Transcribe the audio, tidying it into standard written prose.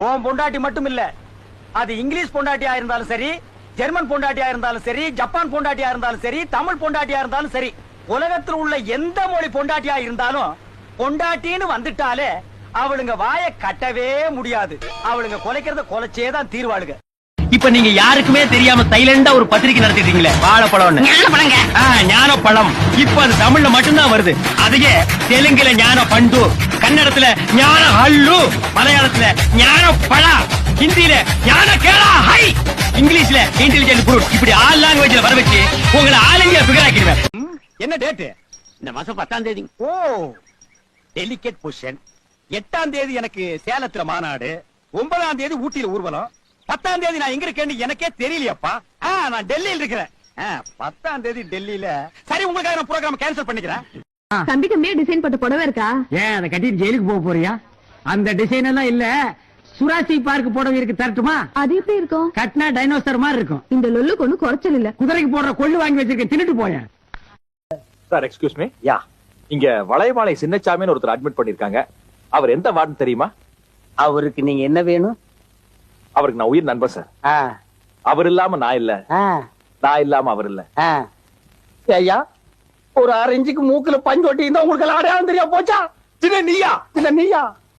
உன் பொண்டாட்டி மட்டும் இல்ல, அது இங்கிலீஷ் பொண்டாட்டியா இருந்தாலும் சரி, ஜெர்மன் பொண்டாட்டியா இருந்தாலும் சரி, ஜப்பான் பொண்டாட்டியா இருந்தாலும் சரி, தமிழ் பொண்டாட்டியா இருந்தாலும் சரி, உலகத்தில் உள்ள எந்த மொழி பொண்டாட்டியா இருந்தாலும் பொண்டாட்டின்னு வந்துட்டாலே அவளுங்க வாயை கட்டவே முடியாது. அவளுங்க கொலைக்கிறத கொலைச்சேதான் தீர்வாளுங்க. இப்ப நீங்க யாருக்குமே தெரியாம சைலண்டா ஒரு பத்திரிக்கை நடத்திட்டீங்களே, வாழைப்பழம். ஞானப்பழம் இப்ப அது தமிழ்ல மட்டும்தான் வருது. அதையே தெலுங்குல ஞான பண்டு, கன்னடத்துல ஞான ஹல்லு, மலையாளத்துல ஞான பழா, ஹிந்தியில ஞான கேளா ஹை, இங்கிலீஷ்ல இன்டெலிஜென்ட் ஃப்ரூட், இப்படி ஆல் லாங்குவேஜ்ல வர வச்சு உங்களை ஆல் இந்தியா ஃபிகர் ஆக்கிடுவேன். என்ன டேட்? இந்த மாசம் 10ஆம் தேதி. ஓ, டெலிகேட் பொசிஷன். 8ஆம் தேதி எனக்கு சேலத்துல மாநாடு, 9ஆம் தேதி ஊட்டியில ஊர்வலம், 10ஆம் தேதி நான் எங்க இருக்கேன்னு எனக்கே தெரியலையப்பா. நான் டெல்லியில இருக்கிறேன். 10ஆம் தேதி டெல்லியில. சரி, உங்களுக்காக நான் ப்ரோகிராம் கேன்சல் பண்ணிக்கிறேன். தம்பிக்கு மே டிசைன் போட்ட புடவை இருக்கா? ஏன் அதை கட்டிட்டு ஜெயிலுக்கு போக போறியா? அந்த டிசைன் எல்லாம் இல்ல, சுராசி பார்க் புடவை இருக்கு, தரட்டுமா? அது எப்படி இருக்கும்? கட்டினா டைனோசர் மாதிரி இருக்கும். இந்த லொல்லுக்கு ஒண்ணு குறைச்சல் இல்ல. குதிரைக்கு போடுற கொள்ளு வாங்கி வச்சிருக்கேன், தின்னுட்டு போயேன். Sir, excuse me. யா, இங்க வளையமாலை சின்னச்சாமின்னு ஒருத்தர் அட்மிட் பண்ணிருக்காங்க. அவர் எந்த வார்டு தெரியுமா? அவருக்கு நீங்க என்ன வேணும்? அவருக்கு நான் உயிர் நண்பர் சார். அவர் இல்லாம நான் இல்ல, நான் இல்லாம அவர் இல்ல. ஐயா, ஒரு 6 இன்ச்சுக்கு மூக்குல பஞ்சு ஒட்டி இருந்தா உங்களுக்கு அடையாளம் தெரியா போச்சா? சின்ன நீயா? இல்ல நீயா?